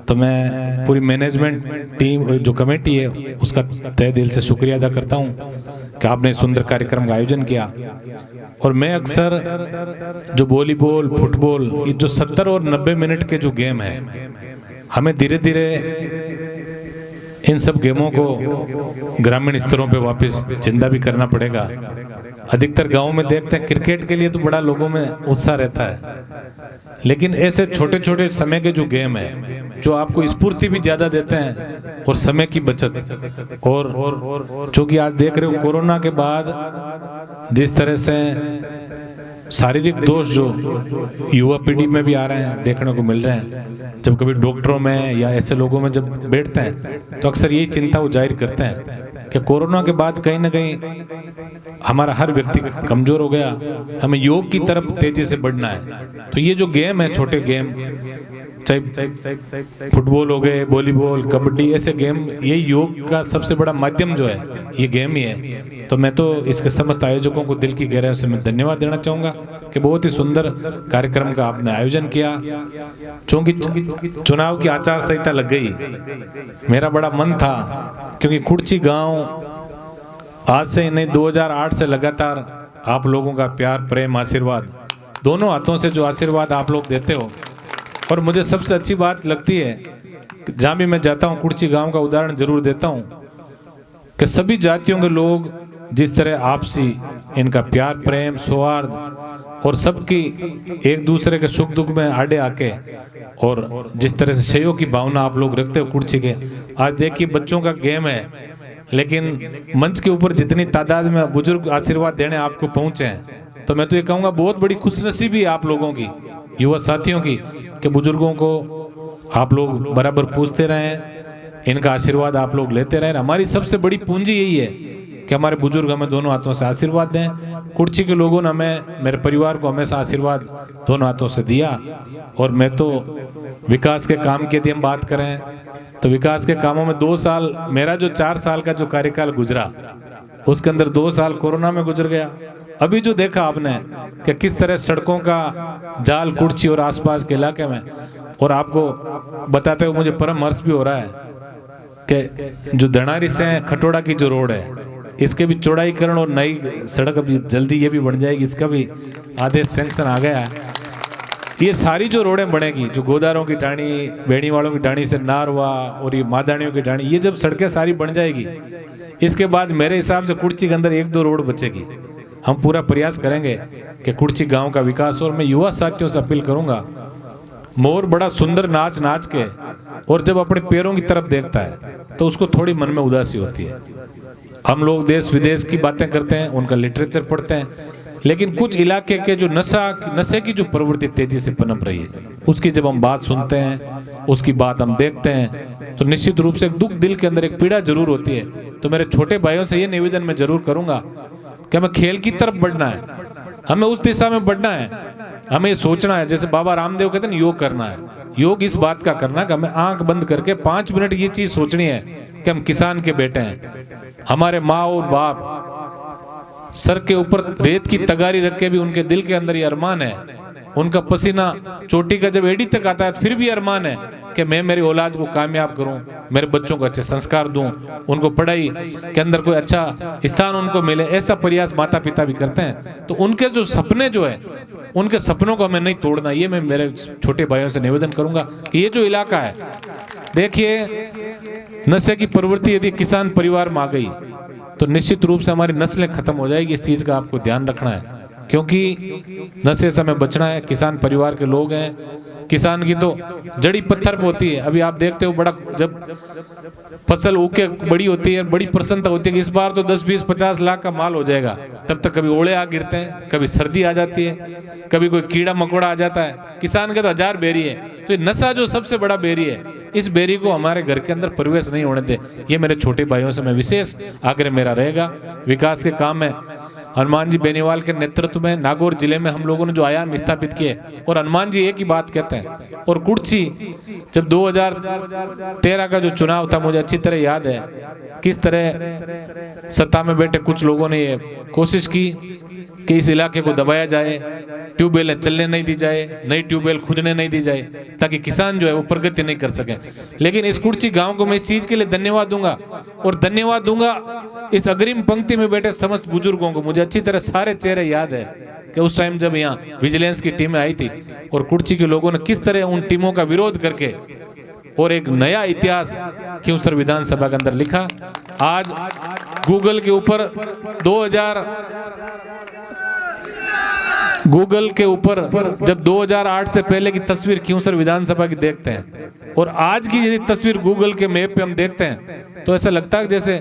तो मैं पूरी मैनेजमेंट टीम जो कमेटी है उसका तहे दिल से शुक्रिया अदा करता हूँ कि आपने सुंदर कार्यक्रम का आयोजन किया। और मैं अक्सर जो वॉलीबॉल, फुटबॉल, ये जो 70 और 90 मिनट के जो गेम है, हमें धीरे धीरे इन सब गेमों को ग्रामीण स्तरों पे वापस जिंदा भी करना पड़ेगा। अधिकतर गांवों में देखते हैं क्रिकेट के लिए तो बड़ा लोगों में उत्साह रहता है, लेकिन ऐसे छोटे छोटे समय के जो गेम है जो आपको स्फूर्ति भी ज्यादा देते हैं और समय की बचत। और चूंकि आज देख रहे हो कोरोना के बाद जिस तरह से शारीरिक दोष जो युवा पीढ़ी में भी आ रहे हैं, देखने को मिल रहे हैं, जब कभी डॉक्टरों में या ऐसे लोगों में जब बैठते हैं तो अक्सर यही चिंता वो जाहिर करते हैं कि कोरोना के बाद कहीं ना कहीं हमारा हर व्यक्ति कमजोर हो गया, हमें योग की तरफ तेजी से बढ़ना है। तो ये जो गेम है, छोटे गेम, चाहे फुटबॉल हो गए, वॉलीबॉल, कबड्डी, ऐसे गेम, ये योग का सबसे बड़ा माध्यम जो है ये गेम ही है। तो मैं तो इसके समस्त आयोजकों को दिल की गहराई से मैं धन्यवाद देना चाहूँगा कि बहुत ही सुंदर कार्यक्रम का आपने आयोजन किया। चूँकि चुनाव की आचार संहिता लग गई, मेरा बड़ा मन था, क्योंकि कुर्ची गांव आज से नहीं 2008 से लगातार आप लोगों का प्यार, प्रेम, आशीर्वाद, दोनों हाथों से जो आशीर्वाद आप लोग देते हो। और मुझे सबसे अच्छी बात लगती है, जहाँ भी मैं जाता हूँ कुर्ची गांव का उदाहरण जरूर देता हूँ कि सभी जातियों के लोग जिस तरह आपसी इनका प्यार, प्रेम, सौहार्द और सबकी एक दूसरे के सुख दुख में आड़े आके और जिस तरह से सहयोग की भावना आप लोग रखते हो कुर्ची के। आज देखिए बच्चों का गेम है, लेकिन मंच के ऊपर जितनी तादाद में बुजुर्ग आशीर्वाद देने आपको पहुंचे हैं, तो मैं तो ये कहूँगा बहुत बड़ी खुशनसीबी है आप लोगों की, युवा साथियों की, कि बुजुर्गों को आप लोग बराबर पूछते रहें, इनका आशीर्वाद आप लोग लेते रहें। हमारी सबसे बड़ी पूंजी यही है कि हमारे बुजुर्ग हमें दोनों हाथों से आशीर्वाद दें। कुर्ची के लोगों ने हमें, मेरे परिवार को हमेशा आशीर्वाद दोनों हाथों से दिया। और मैं तो विकास के काम की यदि हम बात करें तो विकास के कामों में 2 साल, मेरा जो 4 साल का जो कार्यकाल गुजरा उसके अंदर 2 साल कोरोना में गुजर गया। अभी जो देखा आपने कि किस तरह सड़कों का जाल कुर्ची और आसपास के इलाके में, और आपको बताते हुए मुझे परम हर्ष भी हो रहा है कि जो धनारी से खटोड़ा की जो रोड है इसके भी चौड़ाईकरण और नई सड़क अभी जल्दी ये भी बन जाएगी, इसका भी आदेश सैंक्शन आ गया है। ये सारी जो रोडें बनेगी, जो गोदारों की टाणी, बेड़ी वालों की टाणी से नारवा और ये मादानियों की टाणी, ये जब सड़कें सारी बन जाएगी, इसके बाद मेरे हिसाब से कुर्ची के अंदर 1-2 रोड बचेगी। हम पूरा प्रयास करेंगे कि कुर्ची गांव का विकास। और मैं युवा साथियों से अपील करूंगा, मोर बड़ा सुंदर नाच नाच के और जब अपने पैरों की तरफ देखता है तो उसको थोड़ी मन में उदासी होती है। हम लोग देश विदेश की बातें करते हैं, उनका लिटरेचर पढ़ते हैं, लेकिन कुछ इलाके के जो नशे की जो प्रवृत्ति तेजी से पनप रही है, उसकी जब हम बात सुनते हैं, उसकी बात हम देखते हैं, तो निश्चित रूप से एक दुख, दिल के अंदर एक पीड़ा जरूर होती है। तो मेरे छोटे भाइयों से ये निवेदन मैं जरूर करूंगा कि हमें खेल की तरफ बढ़ना है, हमें उस दिशा में बढ़ना है, हमें ये सोचना है, जैसे बाबा रामदेव कहते हैं योग करना है। योग इस बात का करना है कि हमें आंख बंद करके 5 मिनट ये चीज सोचनी है कि हम किसान के बेटे हैं। हमारे माँ और बाप सर के ऊपर रेत की तगारी रख के भी उनके दिल के अंदर ये अरमान है, उनका पसीना चोटी का जब एड़ी तक आता है फिर भी अरमान है कि मैं मेरी औलाद को कामयाब करूं, मेरे बच्चों को अच्छे संस्कार दूं, उनको पढ़ाई के अंदर कोई अच्छा स्थान उनको मिले, ऐसा प्रयास माता पिता भी करते हैं। तो उनके जो सपने जो है, उनके सपनों को हमें नहीं तोड़ना। ये मैं मेरे छोटे भाइयों से निवेदन करूंगा कि ये जो इलाका है, देखिए नशे की प्रवृत्ति यदि किसान परिवार में आ गई तो निश्चित रूप से हमारी नस्लें खत्म हो जाएगी। इस चीज का आपको ध्यान रखना है, क्योंकि नशे से हमें बचना है। किसान परिवार के लोग हैं, किसान की तो जड़ी पत्थर पे होती है। अभी आप देखते हो बड़ा, जब फसल उके बड़ी होती है, बड़ी प्रसन्नता होती है कि इस बार तो 10, 20, 50 लाख का माल हो जाएगा, तब तक कभी ओले आ गिरते हैं, कभी सर्दी आ जाती है, कभी कोई कीड़ा मकोड़ा आ जाता है। किसान के तो 1000 बेरी है। तो ये नशा जो सबसे बड़ा बेरी है, इस बेरी को हमारे घर के अंदर प्रवेश नहीं होने दे। ये मेरे छोटे भाइयों से मैं विशेष आग्रह मेरा रहेगा। विकास के काम में हनुमान जी बेनीवाल के नेतृत्व में नागौर जिले में हम लोगों ने जो आयाम स्थापित किए, और हनुमान जी एक ही बात कहते हैं। और कुर्ची जब 2013 का जो चुनाव था, मुझे अच्छी तरह याद है किस तरह सत्ता में बैठे कुछ लोगों ने ये कोशिश की कि इस इलाके को दबाया जाए, ट्यूबवेल चलने नहीं दी जाए, नई ट्यूबवेल खुदने नहीं दी जाए, ताकि किसान जो है वो प्रगति नहीं कर सके। लेकिन इस कुर्ची गांव को मैं इस चीज के लिए धन्यवाद दूंगा, और धन्यवाद दूंगा इस अग्रिम पंक्ति में बैठे समस्त बुजुर्गों को। मुझे अच्छी तरह सारे चेहरे याद है कि उस टाइम जब यहाँ विजिलेंस की टीमें आई थी और कुर्ची के लोगों ने किस तरह उन टीमों का विरोध करके और एक नया इतिहास खींवसर विधानसभा के अंदर लिखा। आज गूगल के ऊपर 2000 गूगल के ऊपर जब 2008 से पहले की तस्वीर खींवसर विधानसभा की देखते हैं और आज की यदि तस्वीर गूगल के मैप पे हम देखते हैं तो ऐसा लगता है जैसे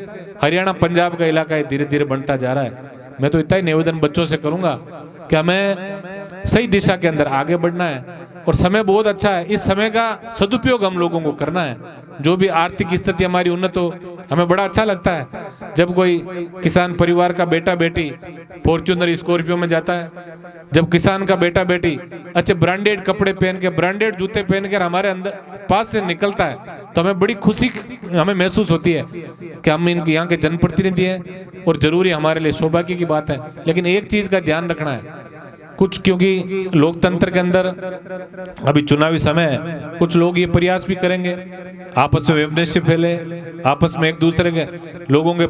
हरियाणा पंजाब का इलाका धीरे धीरे बनता जा रहा है। मैं तो इतना ही निवेदन बच्चों से करूंगा कि हमें सही दिशा के अंदर आगे बढ़ना है और समय बहुत अच्छा है। इस समय का सदुपयोग हम लोगों को करना है। जो भी आर्थिक स्थिति हमारी उन्नत हो, हमें बड़ा अच्छा लगता है जब कोई किसान परिवार का बेटा बेटी फॉर्च्यूनर स्कॉर्पियो में जाता है, जब किसान का बेटा बेटी अच्छे ब्रांडेड कपड़े पहन के, ब्रांडेड जूते पहन कर हमारे अंदर पास से निकलता है, तो हमें बड़ी खुशी हमें महसूस होती है कि हम इनके यहाँ के जनप्रतिनिधि हैं और जरूरी हमारे लिए सौभाग्य की बात है। लेकिन एक चीज का ध्यान रखना है, कुछ क्योंकि लोकतंत्र के अंदर अभी चुनावी समय है, कुछ लोग ये प्रयास भी करेंगे आपस में विमर्श फैले, आपस में एक दूसरे के लोगों के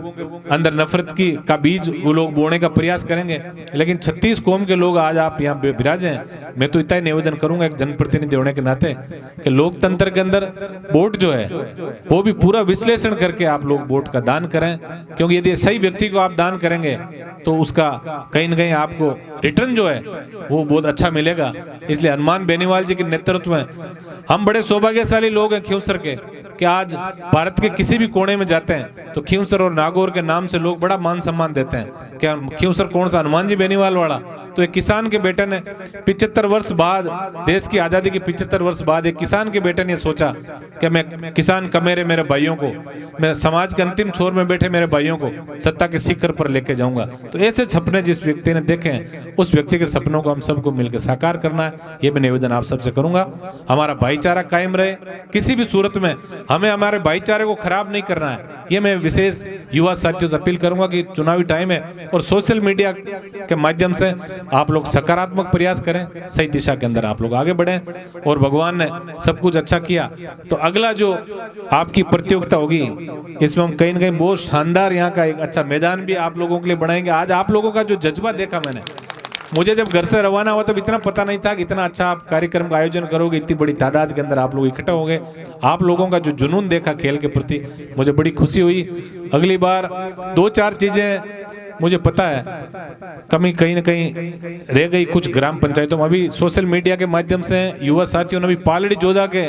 अंदर नफरत की का बीज वो लोग बोने का प्रयास करेंगे। लेकिन 36 कौम के लोग आज आप यहाँ विराजे हैं। मैं तो इतना ही निवेदन करूंगा एक जनप्रतिनिधि होने के नाते कि लोकतंत्र के अंदर वोट जो है वो भी पूरा विश्लेषण करके आप लोग वोट का दान करें, क्योंकि यदि सही व्यक्ति को आप दान करेंगे तो उसका कहीं न कहीं आपको रिटर्न जो है वो बहुत अच्छा मिलेगा। इसलिए हनुमान बेनीवाल जी के नेतृत्व में हम बड़े सौभाग्यशाली लोग हैं खींवसर के कि आज भारत के किसी भी कोने में जाते हैं तो खींवसर और नागौर के नाम से लोग बड़ा मान सम्मान देते हैं। क्या खींवसर कौन सा, हनुमान जी बेनीवाल वाला। तो एक किसान के बेटे ने 75 वर्ष बाद, देश की आजादी के 75 वर्ष बाद एक किसान के बेटे ने सोचा कि मैं किसान कमेरे मेरे भाइयों को, मैं समाज के अंतिम छोर में बैठे मेरे भाइयों को सत्ता के शिखर पर लेके जाऊंगा। तो ऐसे सपने जिस व्यक्ति ने देखे हैं उस व्यक्ति के सपनों को हम सबको मिलकर साकार करना है। ये मैं निवेदन आप सबसे करूंगा। हमारा भाईचारा कायम रहे, किसी भी सूरत में हमें हमारे भाईचारे को खराब नहीं करना है। ये मैं विशेष युवा साथियों से अपील करूंगा कि चुनावी टाइम है और सोशल मीडिया के माध्यम से आप लोग सकारात्मक प्रयास करें, सही दिशा के अंदर आप लोग आगे बढ़ें। और भगवान ने सब कुछ अच्छा किया तो अगला जो आपकी प्रतियोगिता होगी इसमें हम कहीं न कहीं बहुत शानदार यहाँ का एक अच्छा मैदान भी आप लोगों के लिए बनाएंगे। आज आप लोगों का जो जज्बा देखा मैंने, मुझे जब घर से रवाना हुआ तब इतना पता नहीं था कि इतना अच्छा आप कार्यक्रम का आयोजन करोगे, इतनी बड़ी तादाद के अंदर आप लोग इकट्ठा हो गए। आप लोगों का जो जुनून देखा खेल के प्रति मुझे बड़ी खुशी हुई। अगली बार 2-4 चीजें मुझे पता है कमी कहीं न कहीं रह गई कुछ ग्राम पंचायतों में। अभी सोशल मीडिया के माध्यम से युवा साथियों ने अभी पालड़ी जोधा के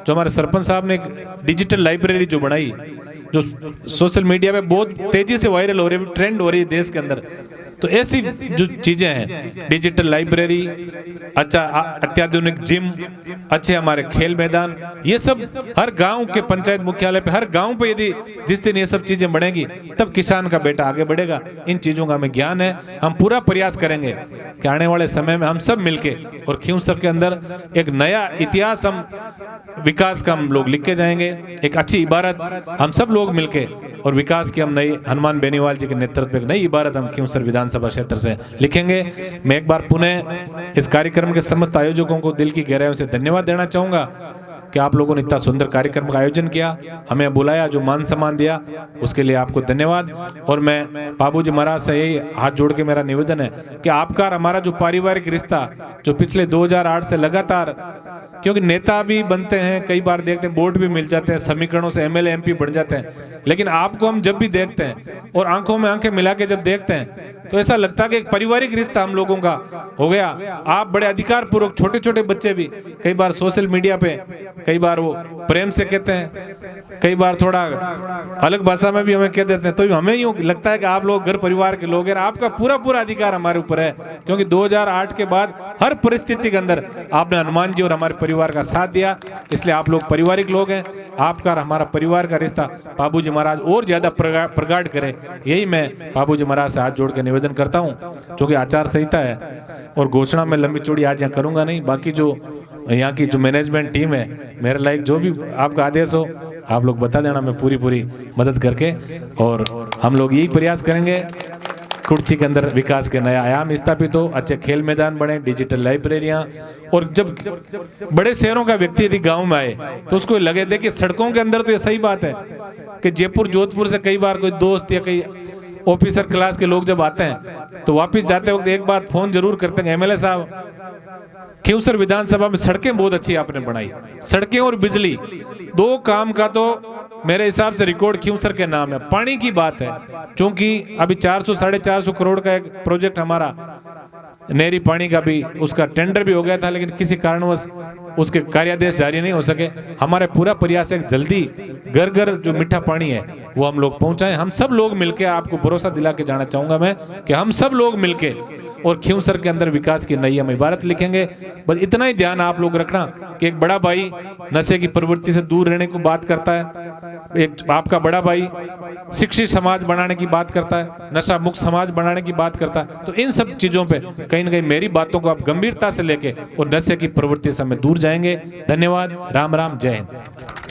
जो हमारे सरपंच साहब ने एक डिजिटल लाइब्रेरी जो बनाई, जो सोशल मीडिया पे बहुत तेजी से वायरल हो रही है, ट्रेंड हो रही है देश के अंदर। तो ऐसी जो चीजें हैं, डिजिटल लाइब्रेरी, अच्छा अत्याधुनिक जिम, अच्छे हमारे खेल मैदान, ये सब हर गांव के पंचायत मुख्यालय पे, हर गांव पे यदि जिस दिन ये सब चीजें बढ़ेंगी तब किसान का बेटा आगे बढ़ेगा। इन चीजों का हमें ज्ञान है। हम पूरा प्रयास करेंगे कि आने वाले समय में हम सब मिलके और खींवसर के अंदर एक नया इतिहास हम विकास का हम लोग लिख के जाएंगे। एक अच्छी इबारत हम सब लोग मिलके और विकास की हम नई, हनुमान बेनीवाल जी के नेतृत्व में एक नई इबारत हम खींवसर विधानसभा क्षेत्र से लिखेंगे। मैं एक बार पुनः इस कार्यक्रम के समस्त आयोजकों को दिल की गहराइयों से धन्यवाद देना चाहूंगा कि आप लोगों ने इतना सुंदर कार्यक्रम का आयोजन किया, हमें बुलाया, जो मान सम्मान दिया उसके लिए आपको धन्यवाद। और मैं बाबूजी महाराज से यही हाथ जोड़ के मेरा निवेदन है कि आपका हमारा जो पारिवारिक रिश्ता जो पिछले 2008 से लगातार, क्योंकि नेता भी बनते हैं, कई बार देखते हैं वोट भी मिल जाते हैं, समीकरणों से एमएलए एमपी बढ़ जाते हैं, लेकिन आपको हम जब भी देखते हैं और आंखों में आंखें मिला के जब देखते हैं तो ऐसा लगता है कि एक पारिवारिक रिश्ता हम लोगों का हो गया। आप बड़े अधिकार पूर्वक, छोटे छोटे बच्चे भी कई बार सोशल मीडिया पे कई बार वो प्रेम से कहते हैं, कई बार थोड़ा अलग भाषा में भी हमें कह देते हैं, तो हमें यूं लगता है कि आप लोग घर परिवार के लोग हैं। आपका पूरा पूरा अधिकार हमारे ऊपर है, क्योंकि 2008 के बाद हर परिस्थिति के अंदर आपने हनुमान जी और हमारे परिवार का साथ दिया, इसलिए आप लोग पारिवारिक लोग हैं। आपका और हमारा परिवार का रिश्ता बाबूजी महाराज और ज्यादा प्रगाढ़ करे, यही मैं बाबूजी महाराज से हाथ जोड़ के निवेदन करता हूँ। क्योंकि आचार संहिता है और घोषणा में लंबी चौड़ी आज यहाँ करूंगा नहीं, बाकी जो यहाँ की जो मैनेजमेंट टीम है, मेरे लायक जो भी आपका आदेश हो आप लोग बता देना, मैं पूरी मदद करके, और हम लोग यही प्रयास करेंगे कुर्ची के अंदर विकास के नया आयाम स्थापित हो, अच्छे खेल मैदान बने, डिजिटल लाइब्रेरियां। और जब बड़े शहरों का व्यक्ति यदि गांव में आए तो उसको लगे, देखिए सड़कों के अंदर तो ये सही बात है कि जयपुर जोधपुर से कई बार कोई दोस्त या कई ऑफिसर क्लास के लोग जब आते हैं तो वापस जाते वक्त एक बात फोन जरूर करते हैं, एमएलए साहब खींवसर विधानसभा में सड़कें बहुत अच्छी आपने बनाई। सड़कें और बिजली दो काम का तो मेरे हिसाब से रिकॉर्ड खींवसर के नाम है। पानी की बात है, क्योंकि अभी 400-450 करोड़ का एक प्रोजेक्ट हमारा नहरी पानी का भी उसका टेंडर भी हो गया था, लेकिन किसी कारणवश उसके कार्यादेश जारी नहीं हो सके। हमारे पूरा प्रयास है जल्दी घर घर जो मीठा पानी है वो हम लोग पहुंचाएं। हम सब लोग मिलके, आपको भरोसा दिला के जाना चाहूंगा मैं कि हम सब लोग मिलके और खींवसर के अंदर विकास की नई हम इबारत लिखेंगे। बस इतना ही ध्यान आप लोग रखना कि एक बड़ा भाई नशे की प्रवृत्ति से दूर रहने को बात करता है, एक आपका बड़ा भाई शिक्षित समाज बनाने की बात करता है, नशा मुक्त समाज बनाने की बात करता है। तो इन सब चीजों पे कहीं ना कहीं मेरी बातों को आप गंभीरता से लेके और नशे की प्रवृत्ति से हमें दूर जाएंगे। धन्यवाद। राम राम, जय हिंद।